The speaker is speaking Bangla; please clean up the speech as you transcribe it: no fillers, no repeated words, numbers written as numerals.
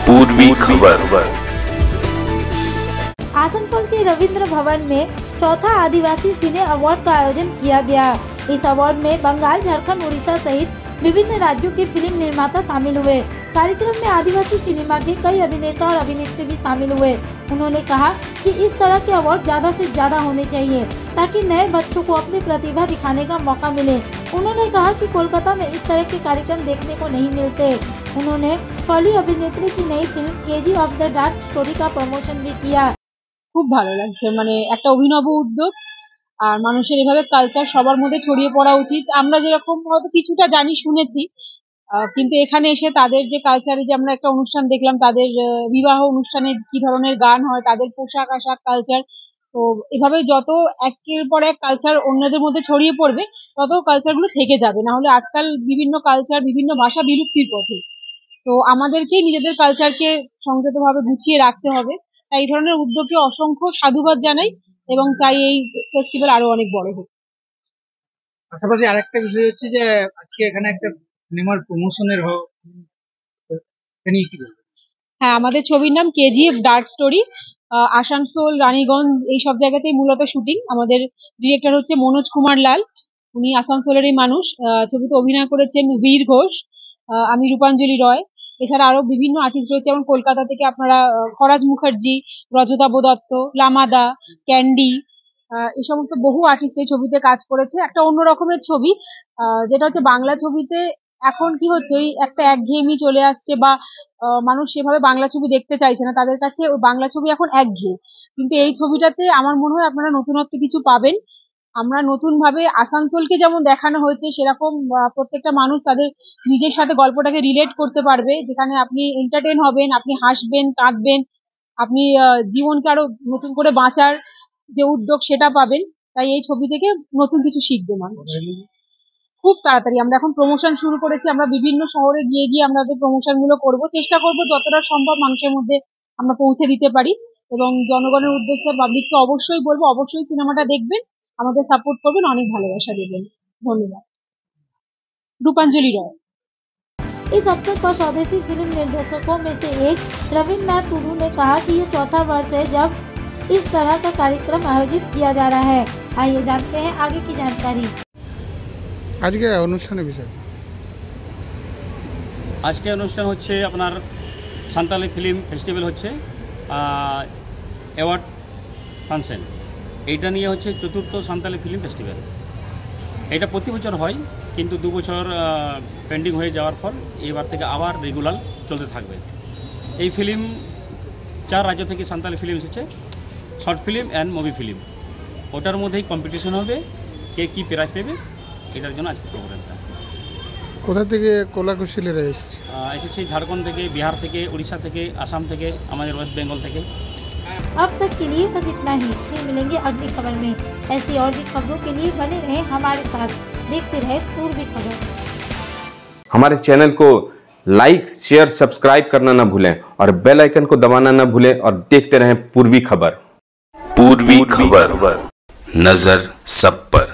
पूर्वी खबर। आसनसोल के रविंद्र भवन में चौथा आदिवासी सिने अवार्ड का आयोजन किया गया। इस अवार्ड में बंगाल, झारखंड, उड़ीसा सहित विभिन्न राज्यों के फिल्म निर्माता शामिल हुए। कार्यक्रम में आदिवासी सिनेमा के कई अभिनेता और अभिनेत्री भी शामिल हुए। उन्होंने कहा कि इस तरह के अवार्ड ज्यादा से ज्यादा होने चाहिए ताकि नए बच्चों को अपनी प्रतिभा दिखाने का मौका मिले। उन्होंने कहा कि कोलकाता में इस तरह के कार्यक्रम देखने को नहीं मिलते। उन्होंने फली अभिनेत्री की नई film KG of the dark story का प्रमोशन भी किया। খুব ভালো লাগছে, মানে একটা অভিনব উদ্যোগ। আর মানুষের এভাবে কালচার সবার মধ্যে ছড়িয়ে পড়া উচিত। আমরা যেরকম হয়তো কিছুটা জানি শুনেছি, কিন্তু এখানে এসে তাদের যে কালচারে যে আমরা একটা অনুষ্ঠান দেখলাম, তাদের বিবাহ অনুষ্ঠানে কি ধরনের গান হয়, তাদের পোশাক আশাক কালচার, তো এভাবে যত একের পর এক কালচার অন্যদের মধ্যে ছড়িয়ে পড়বে তত কালচারগুলো থেকে যাবে। না হলে আজকাল বিভিন্ন কালচার, বিভিন্ন ভাষা বিলুপ্তির পথে। তো আমাদেরকেই নিজেদের কালচারকে সংযতভাবে গুছিয়ে রাখতে হবে। তাই এই ধরনের উদ্যোগকে অসংখ্য সাধুবাদ জানাই এবং চাই এই ফেস্টিভ্যাল আরো অনেক বড় হোক। পাশাপাশি আরেকটা বিষয় হচ্ছে যে আজকে এখানে একটা সিনেমার প্রমোশনের হ্যাঁ, আমাদের ছবির নাম কেজিএফ ডার্ক স্টোরি। আসানসোল, রানীগঞ্জ এই সব জায়গাতেই মূলত শুটিং। আমাদের ডিরেক্টর হচ্ছে মনোজ কুমার লাল, উনি আসানসোলেরই মানুষ। ছবিতে অভিনয় করেছেন বীর ঘোষ, আমি রূপাঞ্জলি রয়। এছাড়া আরো বিভিন্ন আর্টিস্ট রয়েছে, যেমন কলকাতা থেকে আপনারা খরাজ মুখার্জি, রজতা বোদত্ত, লামাদা, ক্যান্ডি, এই সমস্ত বহু আর্টিস্ট এই ছবিতে কাজ করেছে। একটা অন্য রকমের ছবি, যেটা হচ্ছে বাংলা ছবিতে এখন কি হচ্ছে, এই একটা একঘেয়েমি চলে আসছে বা মানুষ সেভাবে বাংলা ছবি দেখতে চাইছে না, তাদের কাছে ওই বাংলা ছবি এখন একঘেয়ে। কিন্তু এই ছবিটাতে আমার মনে হয় আপনারা নতুনত্ব কিছু পাবেন। আমরা নতুন ভাবে আসানসোলকে যেমন দেখানো হয়েছে, সেরকম প্রত্যেকটা মানুষ তাদের নিজের সাথে গল্পটাকে রিলেট করতে পারবে, যেখানে আপনি এন্টারটেইন হবেন, আপনি হাসবেন, কাঁদবেন, আপনি জীবনকে আরো নতুন করে বাঁচার যে উদ্যোগ সেটা পাবেন। তাই এই ছবি থেকে নতুন কিছু শিখবে মানুষ। খুব তাড়াতাড়ি আমরা এখন প্রমোশন শুরু করেছি। আমরা বিভিন্ন শহরে গিয়ে গিয়ে আমরা প্রমোশন গুলো করবো, চেষ্টা করবো যতটা সম্ভব মানুষের মধ্যে আমরা পৌঁছে দিতে পারি। এবং জনগণের উদ্দেশ্যে পাবলিককে অবশ্যই বলবো, অবশ্যই সিনেমাটা দেখবেন, আমাদের সাপোর্ট করবেন, অনেক ভালোবাসা দেবেন। ধন্যবাদ। रूपांजलि रॉय। इस अवसर पर स्वदेशी फिल्म निर्देशकों में से एक रविन्द्रनाथ टुडू ने कहा कि ये चौथा वर्ष है जब इस तरह का कार्यक्रम आयोजित किया जा रहा है। आइए जानते हैं आगे की जानकारी। आज के অনুষ্ঠান বিষয় আজকে অনুষ্ঠান হচ্ছে আপনার সান্তালি ফিল্ম ফেস্টিভ্যাল হচ্ছে অ্যাওয়ার্ড ফাংশন। এইটা নিয়ে হচ্ছে চতুর্থ সান্তালি ফিল্ম ফেস্টিভ্যাল। এটা প্রতি বছর হয়, কিন্তু 2 বছর পেন্ডিং হয়ে যাওয়ার পর এবার থেকে আবার রেগুলার চলতে থাকবে। এই ফিল্ম 4 রাজ্য থেকে সান্তালি ফিল্ম এসেছে, short film and movie film. ওটার মধ্যেই কম্পিটিশন হবে, কে কী প্রাইজ পেবে, এটার জন্য আজকে প্রোগ্রামটা। কোথা থেকে কলাকুশলীরা এসেছে? ঝাড়খণ্ড থেকে, বিহার থেকে, উড়িষ্যা থেকে, আসাম থেকে, আমাদের ওয়েস্ট বেঙ্গল থেকে। अब तक के लिए बस इतना ही। फिर मिलेंगे अगली खबर में। ऐसी और भी खबरों के लिए बने रहें हमारे साथ, देखते रहे पूर्वी खबर। हमारे चैनल को लाइक, शेयर, सब्सक्राइब करना न भूलें और बेल आइकन को दबाना न भूलें और देखते रहें पूर्वी खबर। पूर्वी खबर, नजर सब पर।